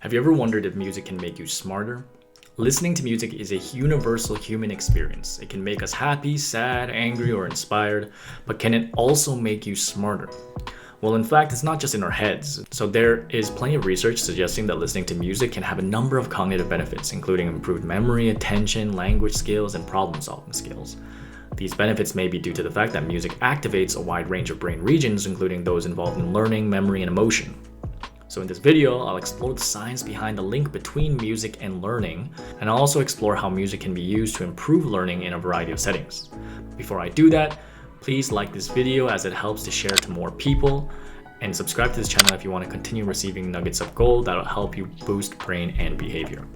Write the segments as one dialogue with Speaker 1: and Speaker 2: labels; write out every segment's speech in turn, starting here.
Speaker 1: Have you ever wondered if music can make you smarter? Listening to music is a universal human experience. It can make us happy, sad, angry, or inspired, but can it also make you smarter? Well, in fact, it's not just in our heads. So there is plenty of research suggesting that listening to music can have a number of cognitive benefits, including improved memory, attention, language skills, and problem-solving skills. These benefits may be due to the fact that music activates a wide range of brain regions, including those involved in learning, memory, and emotion. So in this video, I'll explore the science behind the link between music and learning, and I'll also explore how music can be used to improve learning in a variety of settings. Before I do that, please like this video as it helps to share to more people, and subscribe to this channel if you want to continue receiving nuggets of gold that'll help you boost brain and behavior.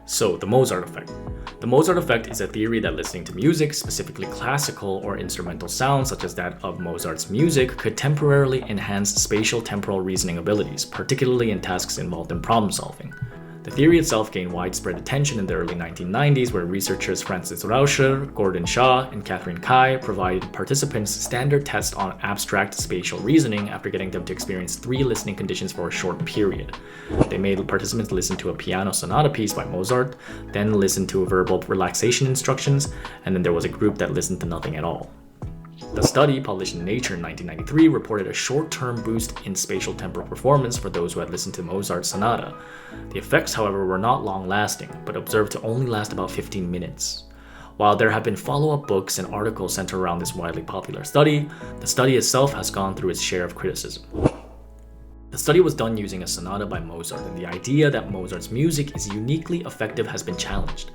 Speaker 1: So, the Mozart effect. The Mozart effect is a theory that listening to music, specifically classical or instrumental sounds such as that of Mozart's music, could temporarily enhance spatial temporal reasoning abilities, particularly in tasks involved in problem solving. The theory itself gained widespread attention in the early 1990s, where researchers Francis Rauscher, Gordon Shaw, and Catherine Kai provided participants standard tests on abstract spatial reasoning after getting them to experience 3 listening conditions for a short period. They made participants listen to a piano sonata piece by Mozart, then listen to verbal relaxation instructions, and then there was a group that listened to nothing at all. The study, published in Nature in 1993, reported a short-term boost in spatial temporal performance for those who had listened to Mozart's sonata. The effects, however, were not long-lasting, but observed to only last about 15 minutes. While there have been follow-up books and articles centered around this widely popular study, the study itself has gone through its share of criticism. The study was done using a sonata by Mozart, and the idea that Mozart's music is uniquely effective has been challenged.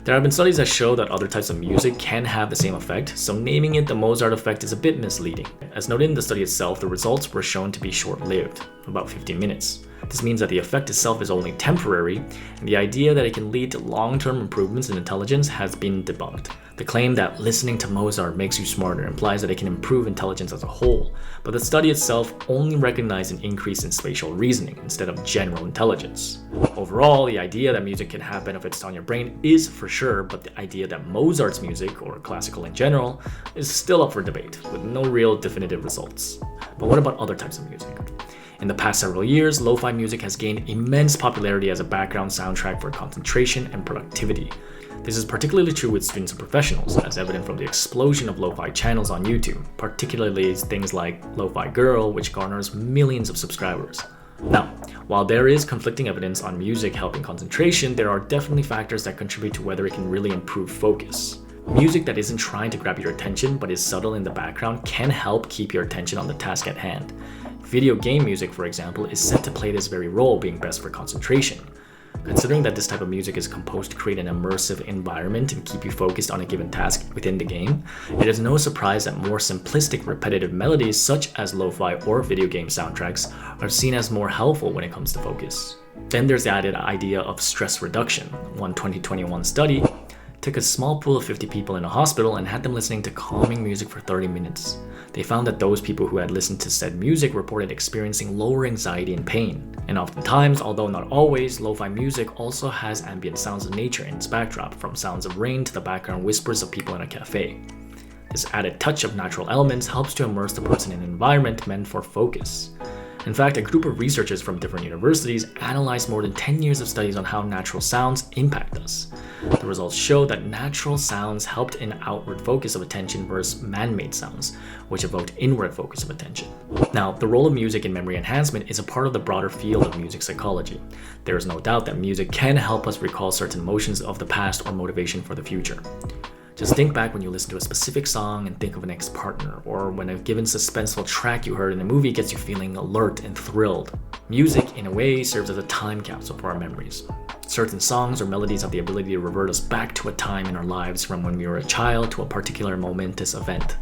Speaker 1: There have been studies that show that other types of music can have the same effect, so naming it the Mozart effect is a bit misleading. As noted in the study itself, the results were shown to be short-lived, about 15 minutes. This means that the effect itself is only temporary, and the idea that it can lead to long-term improvements in intelligence has been debunked. The claim that listening to Mozart makes you smarter implies that it can improve intelligence as a whole, but the study itself only recognized an increase in spatial reasoning instead of general intelligence. Overall, the idea that music can have benefits on your brain is for sure, but the idea that Mozart's music, or classical in general, is still up for debate, with no real definitive results. But what about other types of music? In the past several years, lo-fi music has gained immense popularity as a background soundtrack for concentration and productivity. This is particularly true with students and professionals, as evident from the explosion of lo-fi channels on YouTube, particularly things like Lo-Fi Girl, which garners millions of subscribers. Now, while there is conflicting evidence on music helping concentration, there are definitely factors that contribute to whether it can really improve focus. Music that isn't trying to grab your attention but is subtle in the background can help keep your attention on the task at hand. Video game music, for example, is set to play this very role, being best for concentration. Considering that this type of music is composed to create an immersive environment and keep you focused on a given task within the game, it is no surprise that more simplistic, repetitive melodies such as lo-fi or video game soundtracks are seen as more helpful when it comes to focus. Then there's the added idea of stress reduction. One 2021 study took a small pool of 50 people in a hospital and had them listening to calming music for 30 minutes. They found that those people who had listened to said music reported experiencing lower anxiety and pain. And oftentimes, although not always, lo-fi music also has ambient sounds of nature in its backdrop, from sounds of rain to the background whispers of people in a cafe. This added touch of natural elements helps to immerse the person in an environment meant for focus. In fact, a group of researchers from different universities analyzed more than 10 years of studies on how natural sounds impact us. The results show that natural sounds helped in outward focus of attention versus man-made sounds, which evoked inward focus of attention. Now, the role of music in memory enhancement is a part of the broader field of music psychology. There is no doubt that music can help us recall certain emotions of the past or motivation for the future. Just think back when you listen to a specific song and think of an ex-partner, or when a given suspenseful track you heard in a movie gets you feeling alert and thrilled. Music, in a way, serves as a time capsule for our memories. Certain songs or melodies have the ability to revert us back to a time in our lives from when we were a child to a particular momentous event.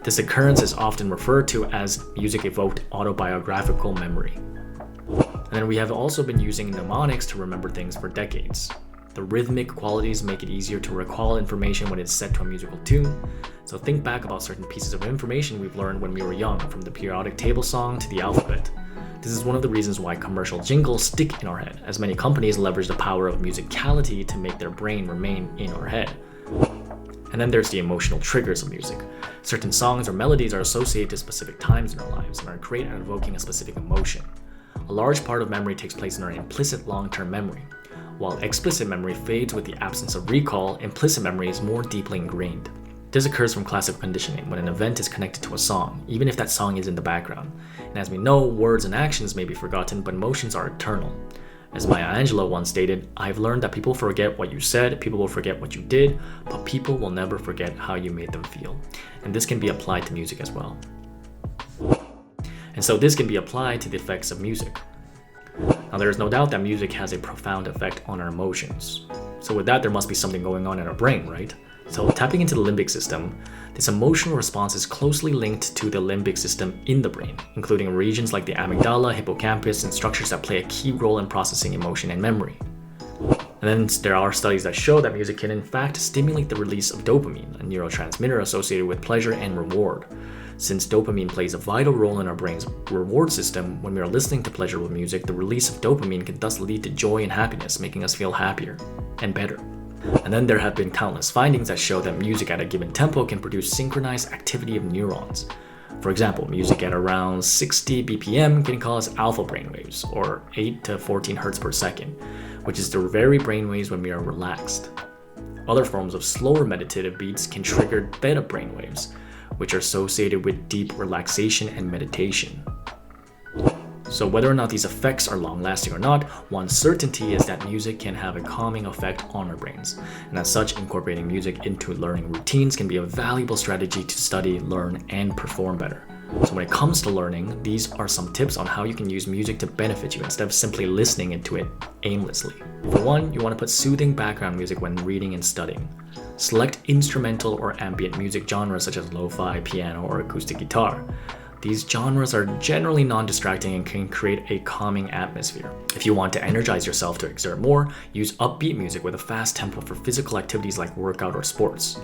Speaker 1: This occurrence is often referred to as music-evoked autobiographical memory. And then we have also been using mnemonics to remember things for decades. The rhythmic qualities make it easier to recall information when it's set to a musical tune. So think back about certain pieces of information we've learned when we were young, from the periodic table song to the alphabet. This is one of the reasons why commercial jingles stick in our head, as many companies leverage the power of musicality to make their brain remain in our head. And then there's the emotional triggers of music. Certain songs or melodies are associated to specific times in our lives and are great at evoking a specific emotion. A large part of memory takes place in our implicit long-term memory. While explicit memory fades with the absence of recall, implicit memory is more deeply ingrained. This occurs from classical conditioning when an event is connected to a song, even if that song is in the background. And as we know, words and actions may be forgotten, but emotions are eternal. As Maya Angelou once stated, "I've learned that people forget what you said, people will forget what you did, but people will never forget how you made them feel." And this can be applied to music as well. And so this can be applied to the effects of music. Now, there is no doubt that music has a profound effect on our emotions. So with that, there must be something going on in our brain, right? So tapping into the limbic system, this emotional response is closely linked to the limbic system in the brain, including regions like the amygdala, hippocampus, and structures that play a key role in processing emotion and memory. And then there are studies that show that music can in fact stimulate the release of dopamine, a neurotransmitter associated with pleasure and reward. Since dopamine plays a vital role in our brain's reward system, when we are listening to pleasurable music, the release of dopamine can thus lead to joy and happiness, making us feel happier and better. And then there have been countless findings that show that music at a given tempo can produce synchronized activity of neurons. For example, music at around 60 BPM can cause alpha brainwaves, or 8 to 14 Hz per second, which is the very brainwaves when we are relaxed. Other forms of slower meditative beats can trigger beta brainwaves, which are associated with deep relaxation and meditation. So whether or not these effects are long-lasting or not, one certainty is that music can have a calming effect on our brains. And as such, incorporating music into learning routines can be a valuable strategy to study, learn, and perform better. So when it comes to learning, these are some tips on how you can use music to benefit you instead of simply listening into it aimlessly. For one, you want to put soothing background music when reading and studying. Select instrumental or ambient music genres such as lo-fi, piano, or acoustic guitar. These genres are generally non-distracting and can create a calming atmosphere. If you want to energize yourself to exert more, use upbeat music with a fast tempo for physical activities like workout or sports.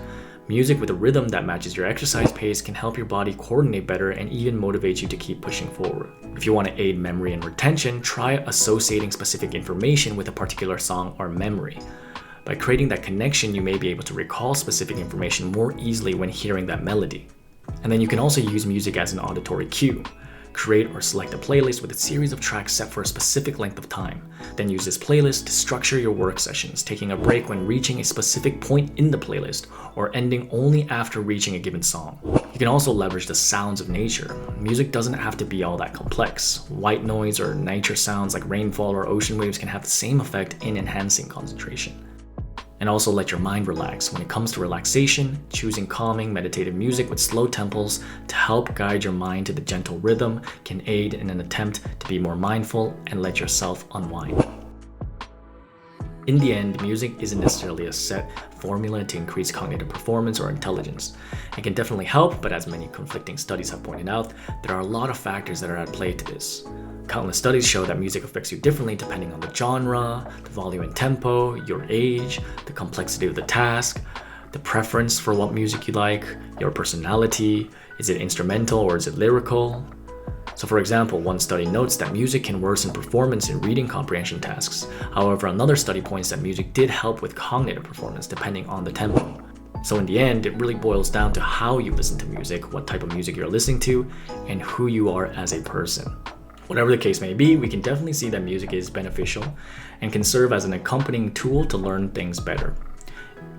Speaker 1: Music with a rhythm that matches your exercise pace can help your body coordinate better and even motivate you to keep pushing forward. If you want to aid memory and retention, try associating specific information with a particular song or memory. By creating that connection, you may be able to recall specific information more easily when hearing that melody. And then you can also use music as an auditory cue. Create or select a playlist with a series of tracks set for a specific length of time. Then use this playlist to structure your work sessions, taking a break when reaching a specific point in the playlist, or ending only after reaching a given song. You can also leverage the sounds of nature. Music doesn't have to be all that complex. White noise or nature sounds like rainfall or ocean waves can have the same effect in enhancing concentration. And also let your mind relax. When it comes to relaxation, choosing calming, meditative music with slow tempos to help guide your mind to the gentle rhythm can aid in an attempt to be more mindful and let yourself unwind. In the end, music isn't necessarily a set formula to increase cognitive performance or intelligence. It can definitely help, but as many conflicting studies have pointed out, there are a lot of factors that are at play to this. Countless studies show that music affects you differently depending on the genre, the volume and tempo, your age, the complexity of the task, the preference for what music you like, your personality, is it instrumental or is it lyrical? So for example, one study notes that music can worsen performance in reading comprehension tasks. However, another study points that music did help with cognitive performance depending on the tempo. So in the end, it really boils down to how you listen to music, what type of music you're listening to, and who you are as a person. Whatever the case may be, we can definitely see that music is beneficial and can serve as an accompanying tool to learn things better.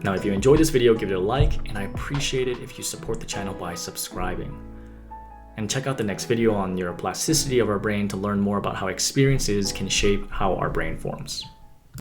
Speaker 1: Now, if you enjoyed this video, give it a like, and I appreciate it if you support the channel by subscribing. And check out the next video on neuroplasticity of our brain to learn more about how experiences can shape how our brain forms.